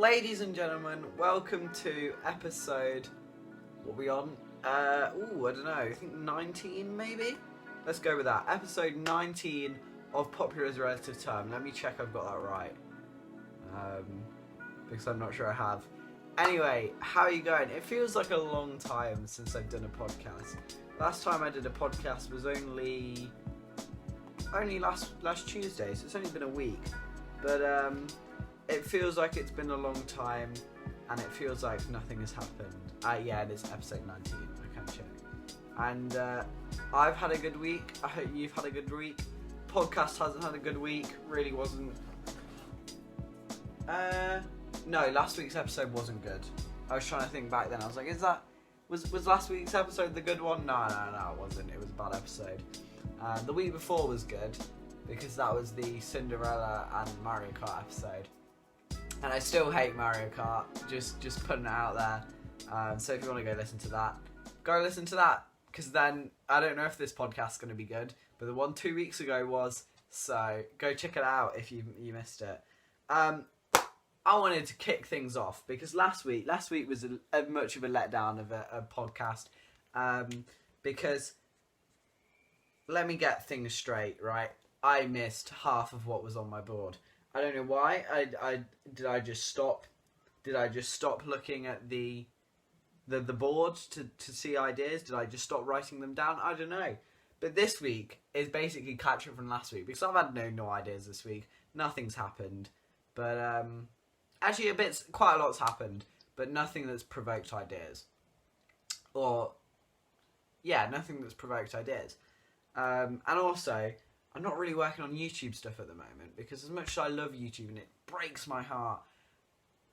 Ladies and gentlemen, welcome to episode, what are we on? I don't know, I think 19 maybe? Let's go with that. Episode 19 of Popular as a Relative Term. Let me check I've got that right. Because I'm not sure I have. Anyway, how are you going? It feels like a long time since I've done a podcast. Last time I did a podcast was only last Tuesday, so it's only been a week. But it feels like it's been a long time, and it feels like nothing has happened. Yeah, it is episode 19. I can't check. And I've had a good week. I hope you've had a good week. Podcast hasn't had a good week. Really wasn't. No, last week's episode wasn't good. I was trying to think back then. I was like, was last week's episode the good one? No, it wasn't. It was a bad episode. The week before was good because that was the Cinderella and Mario Kart episode. And I still hate Mario Kart. Just putting it out there. So if you want to go listen to that, go listen to that. Because then I don't know if this podcast's going to be good, but the one 2 weeks ago was. So go check it out if you missed it. I wanted to kick things off because last week was a much of a letdown of a podcast, because let me get things straight, right? I missed half of what was on my board. I don't know why. Did I just stop looking at the board to see ideas? Did I just stop writing them down? I don't know. But this week is basically catch up from last week because I've had no ideas this week. Nothing's happened. But actually, quite a lot's happened, but nothing that's provoked ideas. Nothing that's provoked ideas. And also, I'm not really working on YouTube stuff at the moment because as much as I love YouTube and it breaks my heart,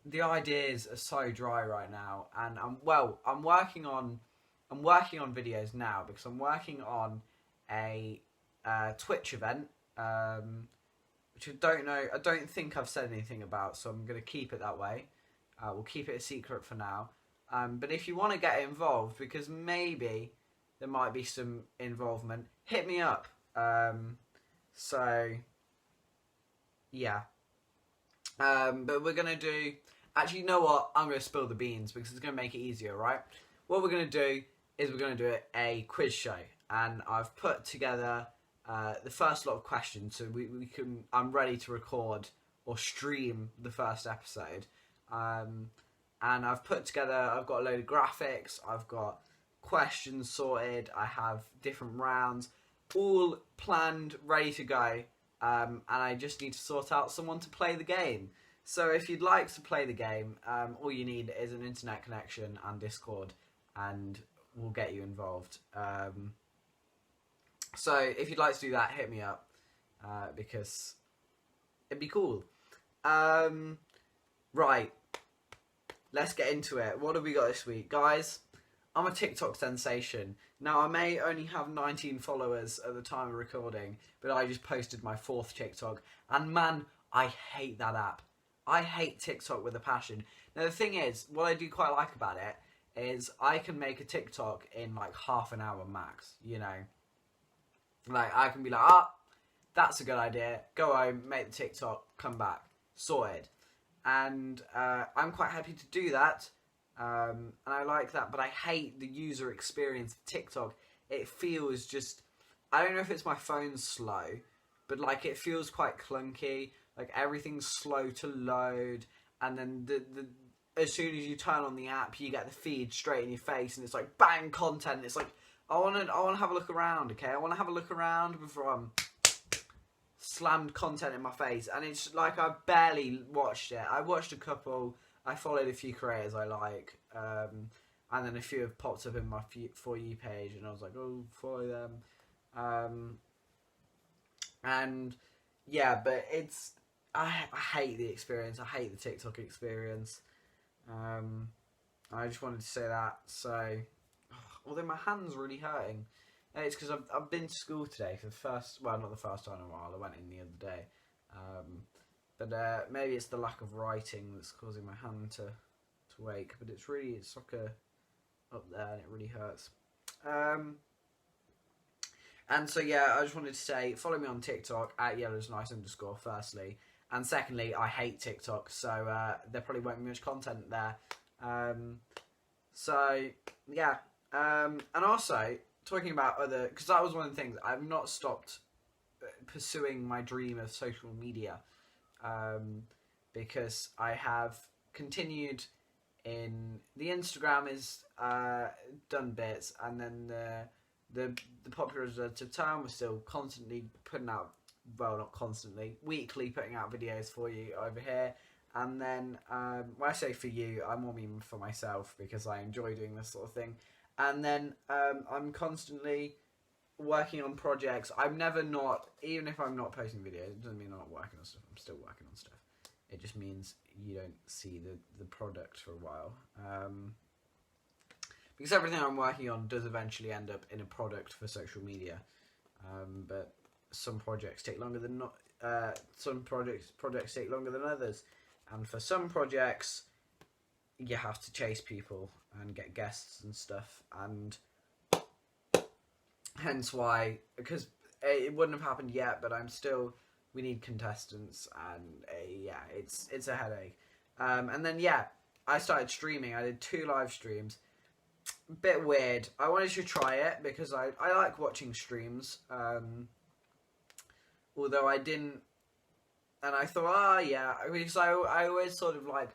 the ideas are so dry right now. And I'm working on videos now because I'm working on a Twitch event. Which I don't think I've said anything about, so I'm going to keep it that way. We'll keep it a secret for now. But if you want to get involved, because maybe there might be some involvement, hit me up. But we're going to do... Actually, you know what? I'm going to spill the beans because it's going to make it easier, right? What we're going to do is we're going to do a quiz show. And I've put together... the first lot of questions, so I'm ready to record or stream the first episode. And I've got a load of graphics, I've got questions sorted, I have different rounds, all planned, ready to go. And I just need to sort out someone to play the game. So if you'd like to play the game, all you need is an internet connection and Discord, and we'll get you involved. So if you'd like to do that, hit me up, because it'd be cool. Right, let's get into it. What have we got this week? Guys, I'm a TikTok sensation. Now, I may only have 19 followers at the time of recording, but I just posted my 4th TikTok, and man, I hate that app. I hate TikTok with a passion. Now, the thing is, what I do quite like about it is I can make a TikTok in like half an hour max, you know. Like, I can be like, that's a good idea. Go home, make the TikTok, come back. Sorted. And I'm quite happy to do that. And I like that. But I hate the user experience of TikTok. It feels just... I don't know if it's my phone's slow, but, like, it feels quite clunky. Like, everything's slow to load. And then as soon as you turn on the app, you get the feed straight in your face. And it's like, bang, content. It's like... I want to have a look around, okay? I want to have a look around before I'm slammed content in my face. And it's like I barely watched it. I watched a couple. I followed a few creators I like. And then a few have popped up in my For You page. And I was like, oh, follow them. And yeah, but it's... I hate the experience. I hate the TikTok experience. I just wanted to say that. So... Although my hand's really hurting. It's because I've been to school today for the first... Well, not the first time in a while. I went in the other day. But maybe it's the lack of writing that's causing my hand to ache. But it's like up there and it really hurts. And so, yeah, I just wanted to say, follow me on TikTok, @yellowsnice_, firstly. And secondly, I hate TikTok, so there probably won't be much content there. So yeah, and also talking about other, because that was one of the things, I've not stopped pursuing my dream of social media, because I have continued in the Instagram is done bits, and then the popular reserve town was still constantly putting out, well, not constantly, weekly putting out videos for you over here. And then when I say for you, I more mean for myself, because I enjoy doing this sort of thing. And then I'm constantly working on projects. I'm never not, even if I'm not posting videos, it doesn't mean I'm not working on stuff. I'm still working on stuff. It just means you don't see the product for a while. Because everything I'm working on does eventually end up in a product for social media. But some projects take longer than not. Some projects take longer than others. And for some projects, you have to chase people and get guests and stuff. And hence why, because it wouldn't have happened yet, but we need contestants, and yeah, it's a headache. And then yeah, I started streaming. I did 2 live streams. Bit weird. I wanted to try it because I like watching streams. Although I didn't, and I thought, yeah, because I always sort of like,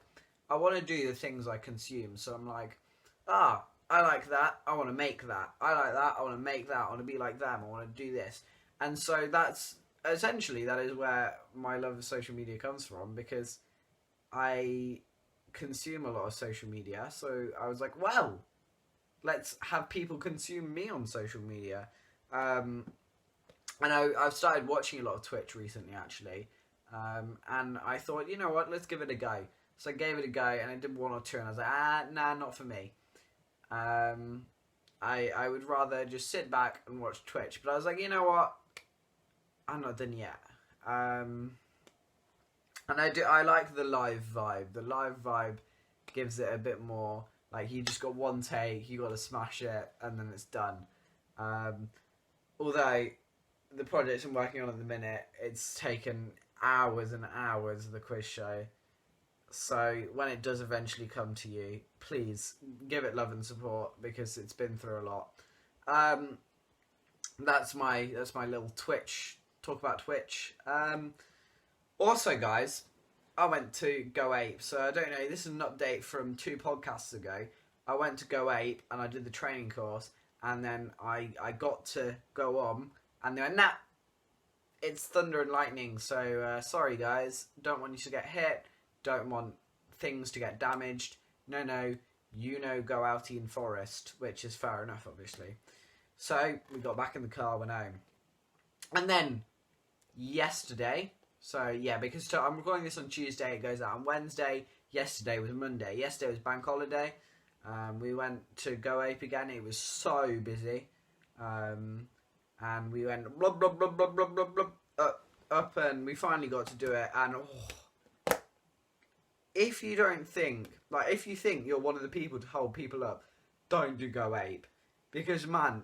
I want to do the things I consume. So I'm like, I like that. I want to make that. I like that. I want to make that. I want to be like them. I want to do this. And so that's essentially, that is where my love of social media comes from, because I consume a lot of social media. So I was like, well, let's have people consume me on social media. And I've started watching a lot of Twitch recently, actually. And I thought, you know what, let's give it a go. So I gave it a go, and I did 1 or 2, and I was like, nah, not for me. I would rather just sit back and watch Twitch. But I was like, you know what, I'm not done yet. And I like the live vibe. The live vibe gives it a bit more, like, you just got one take, you got to smash it, and then it's done. Although the project I'm working on at the minute, it's taken hours and hours of the quiz show. So when it does eventually come to you, please give it love and support, because it's been through a lot. That's my little Twitch talk about Twitch. Also, guys, I went to Go Ape. So I don't know, this is an update from 2 podcasts ago. I went to Go Ape and I did the training course, and then I got to go on, and they went, nah, it's thunder and lightning, so sorry guys, don't want you to get hit, don't want things to get damaged, no, go out in forest, which is fair enough, obviously. So we got back in the car, went home. And then yesterday, so yeah, because I'm recording this on Tuesday, it goes out on Wednesday, yesterday was Monday, yesterday was bank holiday. We went to Go Ape again, it was so busy. And we went blah blah blah blah blah blah blah up, and we finally got to do it. And if you think you're one of the people to hold people up, don't do Go Ape, because man,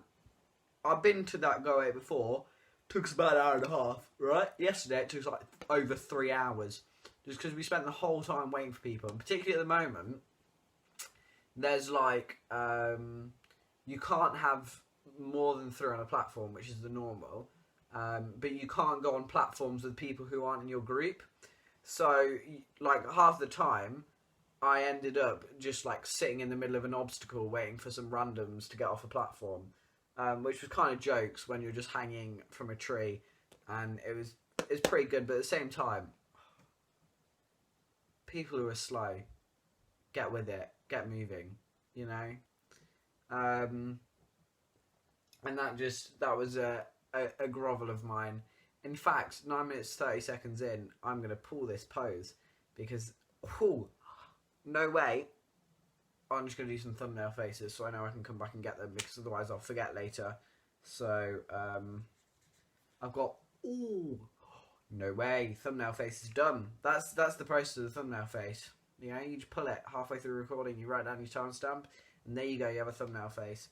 I've been to that Go Ape before. Took us about an hour and a half, right? Yesterday it took us like over 3 hours, just because we spent the whole time waiting for people. And particularly at the moment, there's like you can't have more than 3 on a platform, which is the normal, but you can't go on platforms with people who aren't in your group. So like half the time I ended up just like sitting in the middle of an obstacle waiting for some randoms to get off a platform, which was kind of jokes when you're just hanging from a tree, and it's pretty good. But at the same time, people who are slow, get with it, get moving, you know. And that was a grovel of mine. In fact, 9 minutes 30 seconds in, I'm going to pull this pose, because no way, I'm just going to do some thumbnail faces so I know I can come back and get them, because otherwise I'll forget later. So I've got, no way, thumbnail face is done. That's the process of the thumbnail face. You know, you just pull it halfway through recording, you write down your timestamp, and there you go, you have a thumbnail face.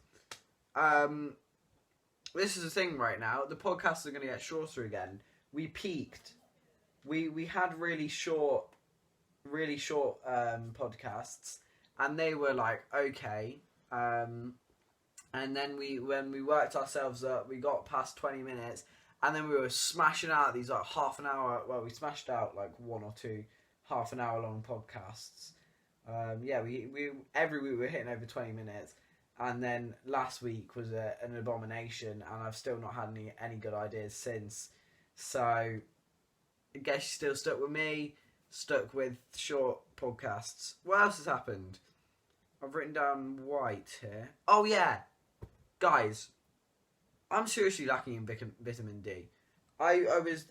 This is the thing right now, the podcasts are going to get shorter again. We peaked we had really short podcasts, and they were like okay. And then when we worked ourselves up, we got past 20 minutes, and then we were smashing out these like half an hour. Well, we smashed out like one or two half an hour long podcasts. We every week we were hitting over 20 minutes, and then last week was an abomination, and I've still not had any good ideas since. So I guess you're still stuck with me, stuck with short podcasts. What else has happened? I've written down white here. Oh yeah, guys, I'm seriously lacking in vitamin D. I was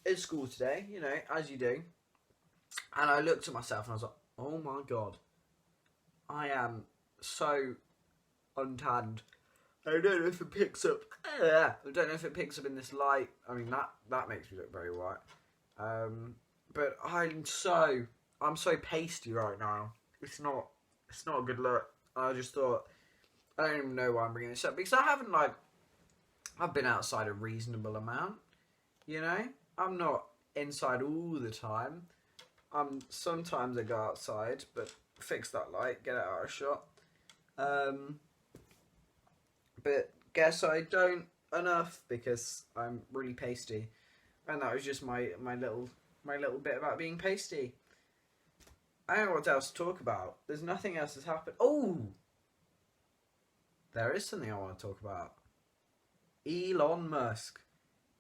at school today, you know, as you do, and I looked at myself and I was like, oh my god, I am so untanned. I don't know if it picks up. I don't know if it picks up in this light. I mean that makes me look very white. But I'm so pasty right now. It's not a good look. I just thought, I don't even know why I'm bringing this up, because I've been outside a reasonable amount, you know? I'm not inside all the time. Sometimes I go outside, but fix that light, get it out of shot. But guess I don't enough because I'm really pasty. And that was just my little bit about being pasty. I don't know what else to talk about. There's nothing else that's happened. Oh! There is something I want to talk about. Elon Musk.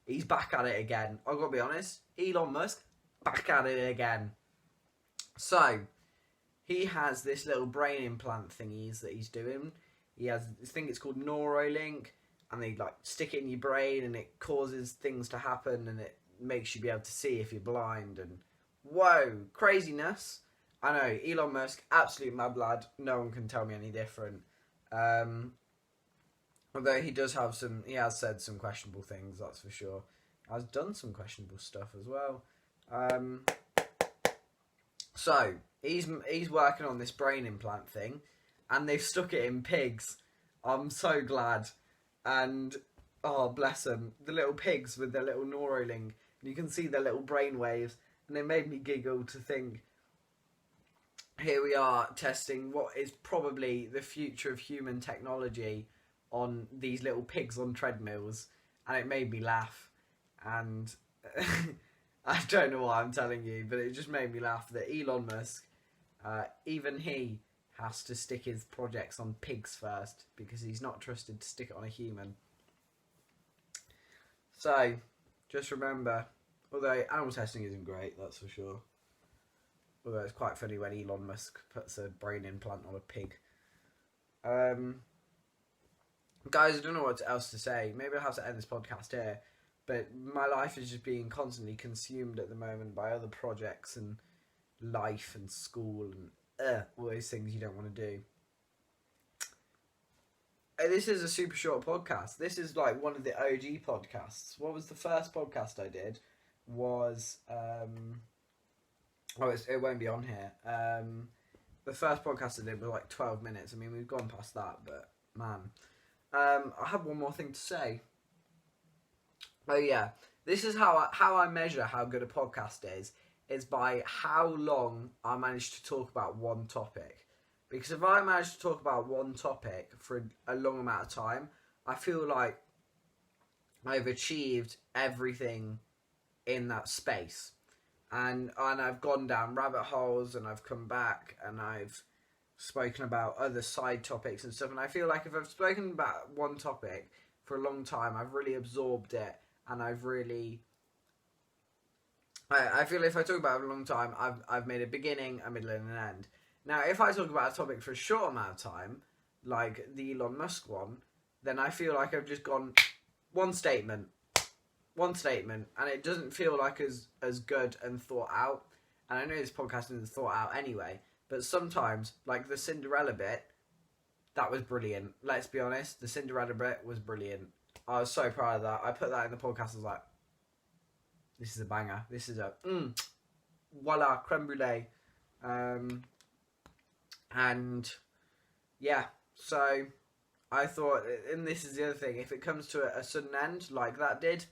He's back at it again. I've got to be honest. Elon Musk, back at it again. So, he has this little brain implant thingies that he's doing. He has this thing, it's called Neuralink, and they like stick it in your brain and it causes things to happen and it makes you be able to see if you're blind. And whoa, craziness. I know, Elon Musk, absolute mad lad. No one can tell me any different. Although he has said some questionable things, that's for sure. Has done some questionable stuff as well. So he's working on this brain implant thing, and they've stuck it in pigs. I'm so glad. And oh, bless them, the little pigs with their little Neuralink. You can see their little brain waves, and it made me giggle to think, here we are testing what is probably the future of human technology on these little pigs on treadmills, and it made me laugh. And I don't know why I'm telling you, but it just made me laugh that Elon Musk, even he has to stick his projects on pigs first because he's not trusted to stick it on a human. So, just remember, although animal testing isn't great, that's for sure. Although it's quite funny when Elon Musk puts a brain implant on a pig. Guys, I don't know what else to say. Maybe I'll have to end this podcast here. But my life is just being constantly consumed at the moment by other projects and life and school and all those things you don't want to do. This is a super short podcast. This is like one of the OG podcasts. What was the first podcast I did? Was it won't be on here. The first podcast I did was like 12 minutes. I mean, we've gone past that, but man. I have one more thing to say. Oh yeah, this is how I measure how good a podcast is by how long I manage to talk about one topic. Because if I manage to talk about one topic for a long amount of time, I feel like I've achieved everything in that space. And I've gone down rabbit holes and I've come back and I've spoken about other side topics and stuff. And I feel like if I've spoken about one topic for a long time, I've really absorbed it. And I feel if I talk about it for a long time, I've made a beginning, a middle, and an end. Now, if I talk about a topic for a short amount of time, like the Elon Musk one, then I feel like I've just gone one statement, and it doesn't feel like as good and thought out. And I know this podcast isn't thought out anyway, but sometimes, like the Cinderella bit, that was brilliant. Let's be honest, the Cinderella bit was brilliant. I was so proud of that. I put that in the podcast. I was like, this is a banger. This is a voila, creme brulee. And yeah, so I thought, and this is the other thing, if it comes to a sudden end like that did,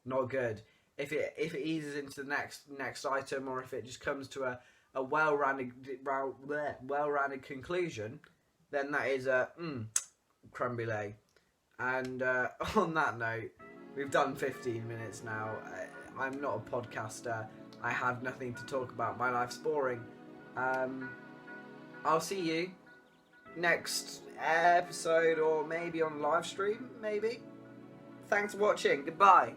not good. if it eases into the next item, or if it just comes to a well-rounded conclusion, then that is a creme brulee. And on that note, we've done 15 minutes now. I'm not a podcaster. I have nothing to talk about. My life's boring. I'll see you next episode, or maybe on live stream, maybe. Thanks for watching. Goodbye.